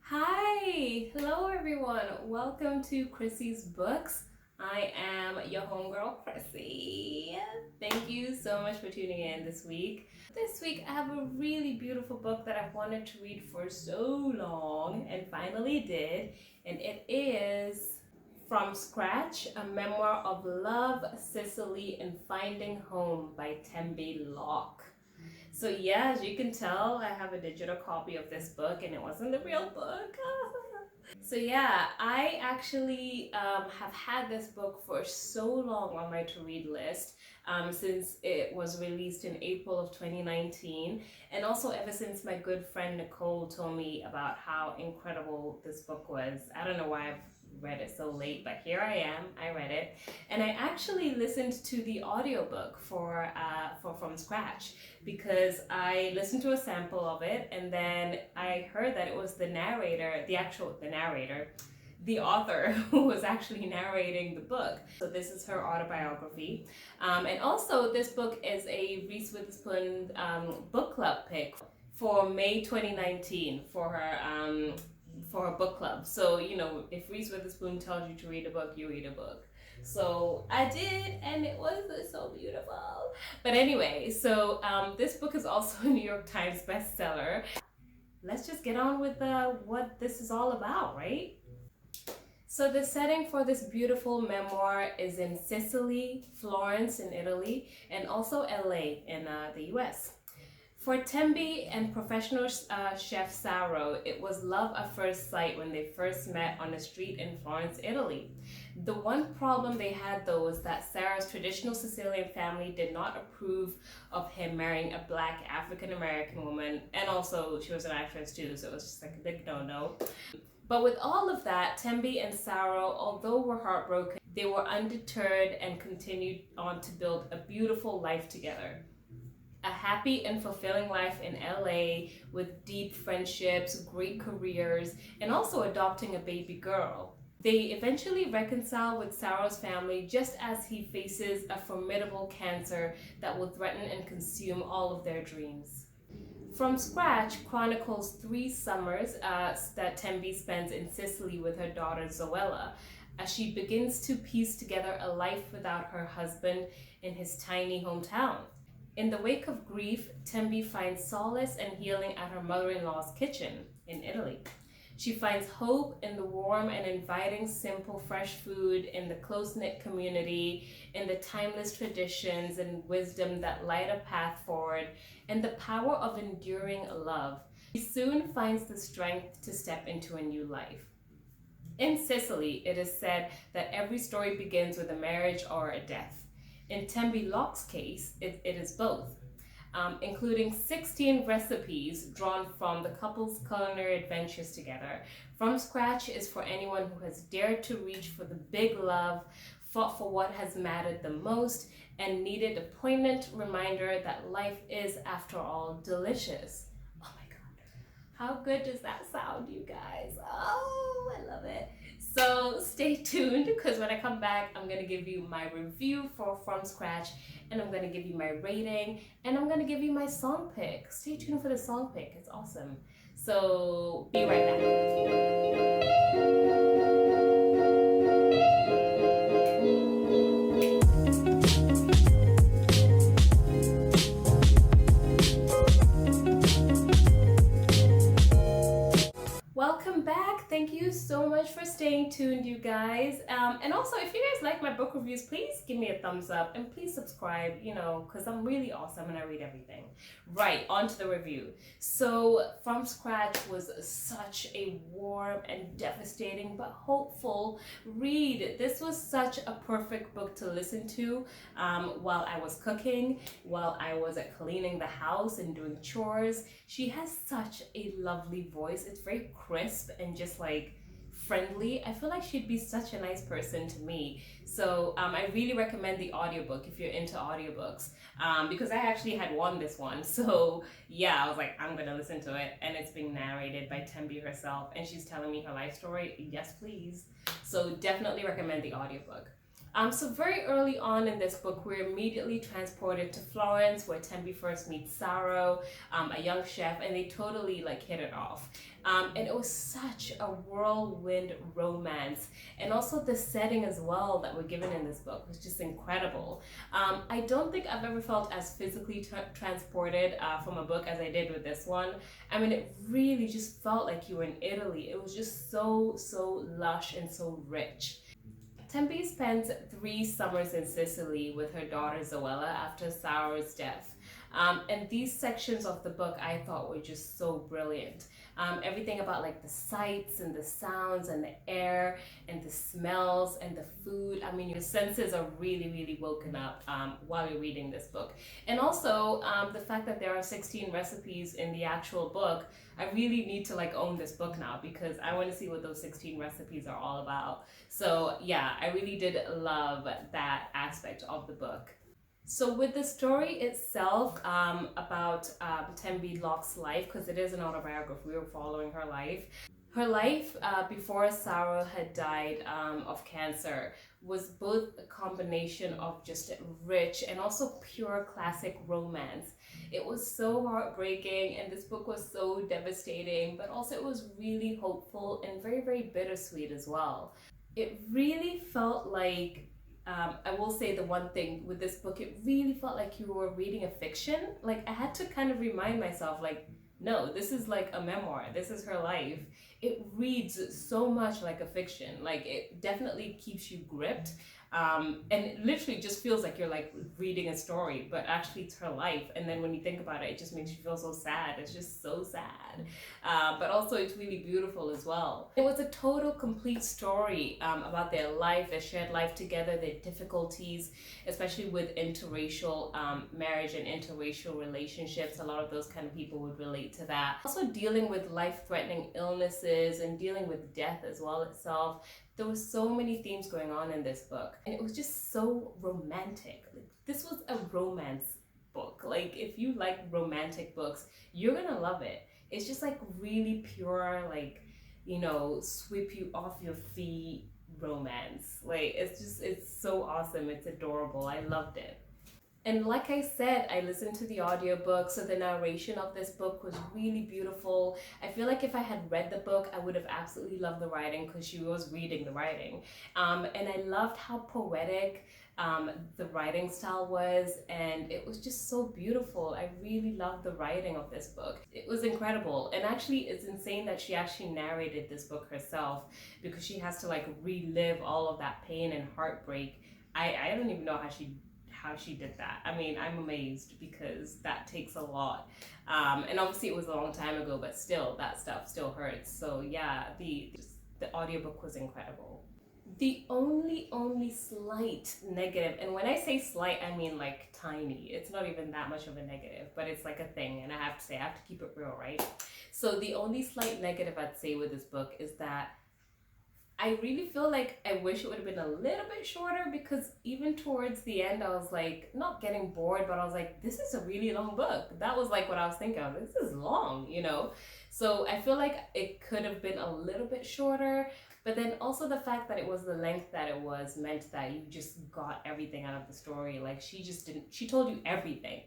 Hi, hello everyone. Welcome to Chrissy's Books. I am your homegirl, Chrissy. Thank you so much for tuning in this week. This week I have a really beautiful book that I've wanted to read for so long and finally did, and it is From Scratch, a memoir of love, Sicily, and finding home by Tembi Locke. So yeah, as you can tell, I have a digital copy of this book and it wasn't the real book. So yeah, I actually have had this book for so long on my to-read list since it was released in April of 2019, and also ever since my good friend Nicole told me about how incredible this book was. I don't know why I've read it so late, but here I am. I read it, and I actually listened to the audiobook for From Scratch because I listened to a sample of it, and then I heard that it was the author who was actually narrating the book. So this is her autobiography, and also this book is a Reese Witherspoon book club pick for May 2019 for her book club. So, you know, if Reese Witherspoon tells you to read a book, you read a book. So I did, and it was so beautiful. But anyway, so this book is also a New York Times bestseller. Let's just get on with what this is all about, right? So the setting for this beautiful memoir is in Sicily, Florence in Italy, and also LA in the US. For Tembi and professional chef Saro, it was love at first sight when they first met on a street in Florence, Italy. The one problem they had though was that Sarah's traditional Sicilian family did not approve of him marrying a Black African-American woman, and also she was an actress too, so it was just like a big no-no. But with all of that, Tembi and Saro, although were heartbroken, they were undeterred and continued on to build a beautiful life together. A happy and fulfilling life in LA with deep friendships, great careers, and also adopting a baby girl. They eventually reconcile with Saro's family just as he faces a formidable cancer that will threaten and consume all of their dreams. From Scratch chronicles 3 summers that Tembi spends in Sicily with her daughter Zoella as she begins to piece together a life without her husband in his tiny hometown. In the wake of grief, Tembi finds solace and healing at her mother-in-law's kitchen in Italy. She finds hope in the warm and inviting, simple, fresh food, in the close-knit community, in the timeless traditions and wisdom that light a path forward, and the power of enduring love. She soon finds the strength to step into a new life. In Sicily, it is said that every story begins with a marriage or a death. In Tembi Locke's case, it is both, including 16 recipes drawn from the couple's culinary adventures together. From Scratch is for anyone who has dared to reach for the big love, fought for what has mattered the most, and needed a poignant reminder that life is, after all, delicious. Oh my God. How good does that sound, you guys? Oh, I love it. So stay tuned, because when I come back, I'm going to give you my review for From Scratch, and I'm going to give you my rating, and I'm going to give you my song pick. Stay tuned for the song pick. It's awesome. So be right back. Welcome back. Thank you so much for staying tuned, you guys. And also, if you guys like my book reviews, please give me a thumbs up and please subscribe, you know, because I'm really awesome and I read everything. Right, on to the review. So, From Scratch was such a warm and devastating but hopeful read. This was such a perfect book to listen to while I was cooking, while I was cleaning the house and doing chores. She has such a lovely voice. It's very crisp and just like friendly. I feel like she'd be such a nice person to me. So I really recommend the audiobook if you're into audiobooks, because I actually had won this one. So yeah, I was like, I'm gonna listen to it, and it's being narrated by Tembi herself, and she's telling me her life story. Yes, please. So definitely recommend the audiobook. So very early on in this book, we're immediately transported to Florence, where Tembi first meets Saro, a young chef, and they totally like hit it off. And it was such a whirlwind romance, and also the setting as well that we're given in this book was just incredible. I don't think I've ever felt as physically transported from a book as I did with this one. I mean, it really just felt like you were in Italy. It was just so lush and so rich. Tempe spends 3 summers in Sicily with her daughter Zoella after Saro's death. And these sections of the book I thought were just so brilliant. Everything about like the sights and the sounds and the air and the smells and the food. I mean, your senses are really woken up while you're reading this book. And also the fact that there are 16 recipes in the actual book. I really need to like own this book now because I want to see what those 16 recipes are all about. So yeah, I really did love that aspect of the book. So with the story itself about Tembi Locke's life, because it is an autobiography, we were following her life. Her life before Saro had died of cancer was both a combination of just rich and also pure classic romance. It was so heartbreaking, and this book was so devastating, but also it was really hopeful and very bittersweet as well. It really felt like I will say the one thing with this book, it really felt like you were reading a fiction. Like I had to kind of remind myself, like, no, this is like a memoir. This is her life. It reads so much like a fiction. Like it definitely keeps you gripped. And it literally just feels like you're like reading a story, but actually it's her life. And then when you think about it, it just makes you feel so sad. It's just so sad. But also it's really beautiful as well. It was a total complete story about their life, their shared life together, their difficulties, especially with interracial marriage and interracial relationships. A lot of those kind of people would relate to that. Also dealing with life-threatening illnesses and dealing with death as well itself. There were so many themes going on in this book, and it was just so romantic. Like, this was a romance book. Like if you like romantic books, you're gonna love it. It's just like really pure, like, you know, sweep you off your feet romance. Like it's so awesome. It's adorable. I loved it. And like I said, I listened to the audiobook, so the narration of this book was really beautiful. I feel like if I had read the book, I would have absolutely loved the writing because she was reading the writing. And I loved how poetic the writing style was, and it was just so beautiful. I really loved the writing of this book. It was incredible. And actually, it's insane that she actually narrated this book herself because she has to like relive all of that pain and heartbreak. I don't even know how she did that. I mean, I'm amazed because that takes a lot. And obviously it was a long time ago, but still, that stuff still hurts. So yeah, the audiobook was incredible. The only slight negative, and when I say slight, I mean like tiny. It's not even that much of a negative, but it's like a thing, and I have to say, I have to keep it real, right? So the only slight negative I'd say with this book is that I really feel like I wish it would have been a little bit shorter because even towards the end, I was like, not getting bored, but I was like, this is a really long book. That was like what I was thinking of. This is long, you know? So I feel like it could have been a little bit shorter, but then also the fact that it was the length that it was meant that you just got everything out of the story. Like she told you everything.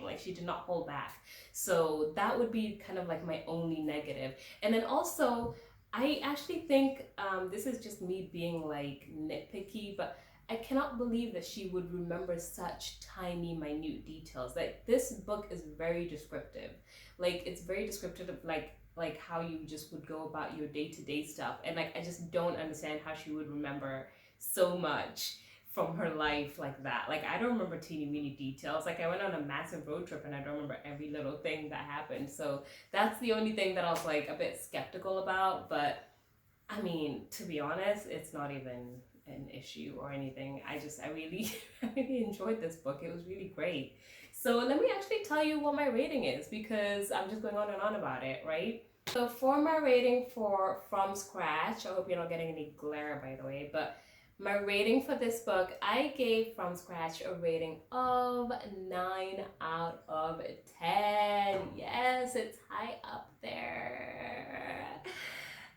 Like she did not hold back. So that would be kind of like my only negative. And then also, I actually think this is just me being like nitpicky, but I cannot believe that she would remember such tiny, minute details. Like this book is very descriptive. Like it's very descriptive of like how you just would go about your day-to-day stuff. And like I just don't understand how she would remember so much from her life like that. Like I don't remember teeny weeny details. Like I went on a massive road trip and I don't remember every little thing that happened. So that's the only thing that I was like a bit skeptical about. But I mean, to be honest, it's not even an issue or anything. I really I really enjoyed this book. It was really great. So let me actually tell you what my rating is because I'm just going on and on about it, right? So for my rating for From Scratch, I hope you're not getting any glare by the way, but my rating for this book, I gave From Scratch a rating of 9 out of 10. Yes, it's high up there.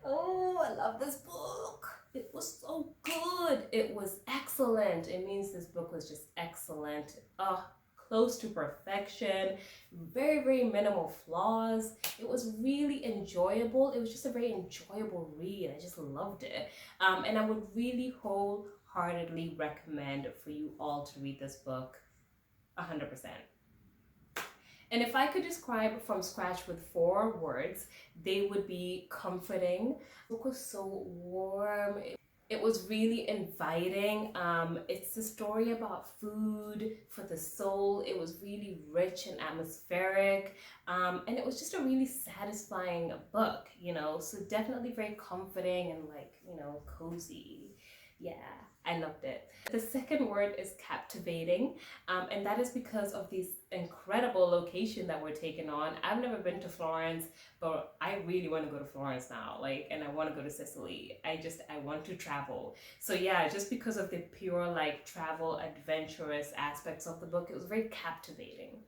Oh, I love this book. It was so good. It was excellent. It means this book was just excellent. Close to perfection. Very, very minimal flaws. It was really enjoyable. It was just a very enjoyable read. I just loved it. And I would really wholeheartedly recommend for you all to read this book 100%. And if I could describe From Scratch with 4 words, they would be comforting. The book was so warm. It was really inviting. It's a story about food for the soul. It was really rich and atmospheric. And it was just a really satisfying book, you know, so definitely very comforting and like, you know, cozy. Yeah, I loved it. The second word is captivating, and that is because of this incredible location that we're taking on. I've never been to Florence, but I really want to go to Florence now, like, and I want to go to Sicily. I want to travel. So yeah, just because of the pure like travel adventurous aspects of the book, it was very captivating.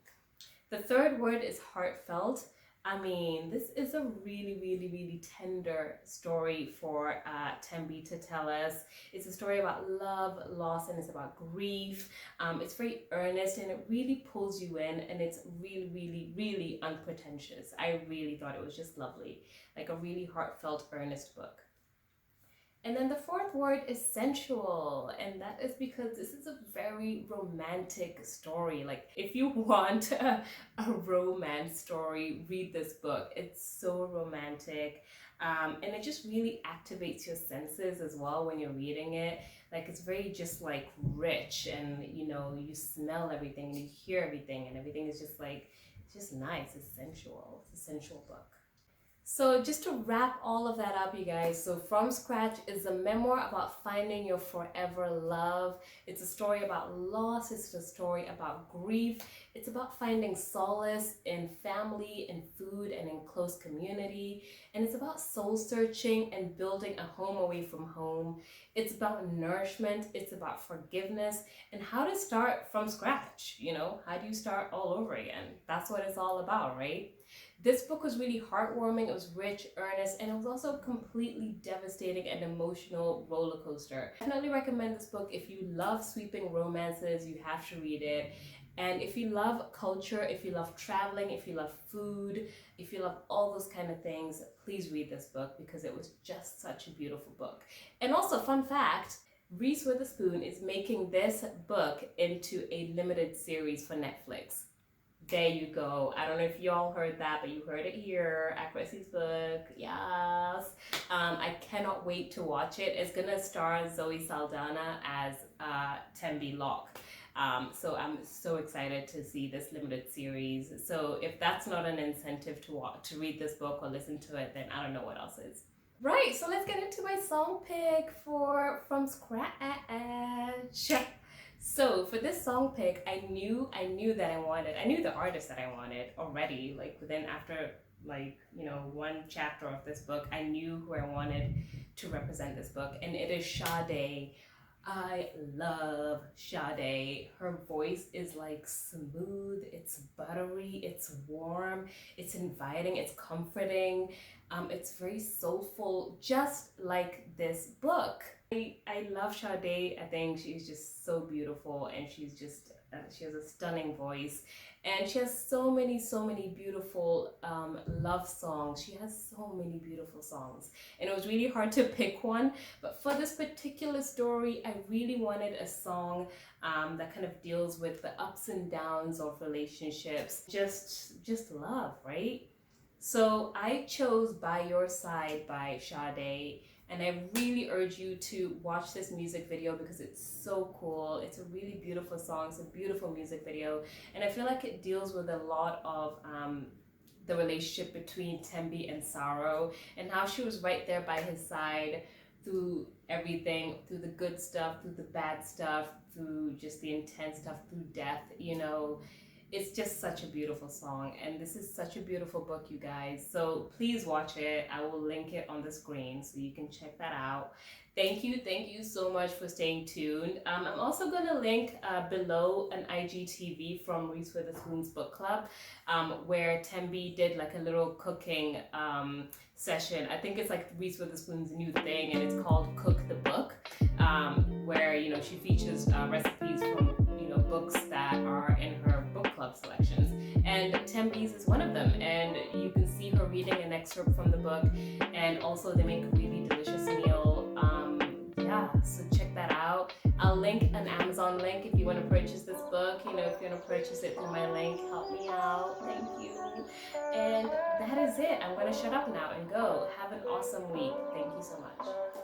The third word is heartfelt. I mean, this is a really, really, really tender story for Tembi to tell us. It's a story about love, loss, and it's about grief. It's very earnest and it really pulls you in, and it's really, really, really unpretentious. I really thought it was just lovely, like a really heartfelt, earnest book. And then the fourth word is sensual, and that is because this is a very romantic story. Like, if you want a romance story, read this book. It's so romantic, and it just really activates your senses as well when you're reading it. Like, it's very just like rich, and you know, you smell everything and you hear everything, and everything is just like, it's just nice. It's sensual. It's a sensual book. So just to wrap all of that up, you guys, so From Scratch is a memoir about finding your forever love. It's a story about loss. It's a story about grief. It's about finding solace in family, in food, and in close community. And it's about soul searching and building a home away from home. It's about nourishment. It's about forgiveness and how to start from scratch. You know, how do you start all over again? That's what it's all about, right? This book was really heartwarming. It was rich, earnest, and it was also completely devastating and emotional roller coaster. I definitely recommend this book. If you love sweeping romances, you have to read it. And if you love culture, if you love traveling, if you love food, if you love all those kind of things, please read this book because it was just such a beautiful book. And also, fun fact, Reese Witherspoon is making this book into a limited series for Netflix. There you go. I don't know if y'all heard that, but you heard it here at Chrissy's book. Yes. I cannot wait to watch it. It's gonna star Zoe Saldana as Tembi Locke. So I'm so excited to see this limited series. So if that's not an incentive to read this book or listen to it, then I don't know what else is. Right, so let's get into my song pick for From Scratch. So for this song pick, I knew the artist that I wanted already, like after one chapter of this book, I knew who I wanted to represent this book, and it is Sade. I love Sade. Her voice is like smooth, it's buttery, it's warm, it's inviting, it's comforting, it's very soulful, just like this book. I love Sade. I think she's just so beautiful, and she's just she has a stunning voice, and she has so many beautiful love songs. She has so many beautiful songs, and it was really hard to pick one, but for this particular story I really wanted a song that kind of deals with the ups and downs of relationships, just love, right? So I chose By Your Side by Sade, and I really urge you to watch this music video because it's so cool. It's a really beautiful song. It's a beautiful music video. And I feel like it deals with a lot of the relationship between Tembi and Saro, and how she was right there by his side through everything, through the good stuff, through the bad stuff, through just the intense stuff, through death, you know. It's just such a beautiful song, and this is such a beautiful book, you guys. So please watch it. I will link it on the screen so you can check that out. Thank you so much for staying tuned. I'm also going to link below an IGTV from Reese Witherspoon's book club, where Tembi did like a little cooking session. I think it's like Reese Witherspoon's new thing, and it's called Cook the Book, where, you know, she features recipes from, you know, books that are in her book club selections, and Tembi's is one of them, and you can see her reading an excerpt from the book, and also they make a really delicious meal. Yeah, so check that out. I'll link an Amazon link if you want to purchase this book. You know, if you want to purchase it through my link, help me out. Thank you. And that is it. I'm going to shut up now and go. Have an awesome week. Thank you so much.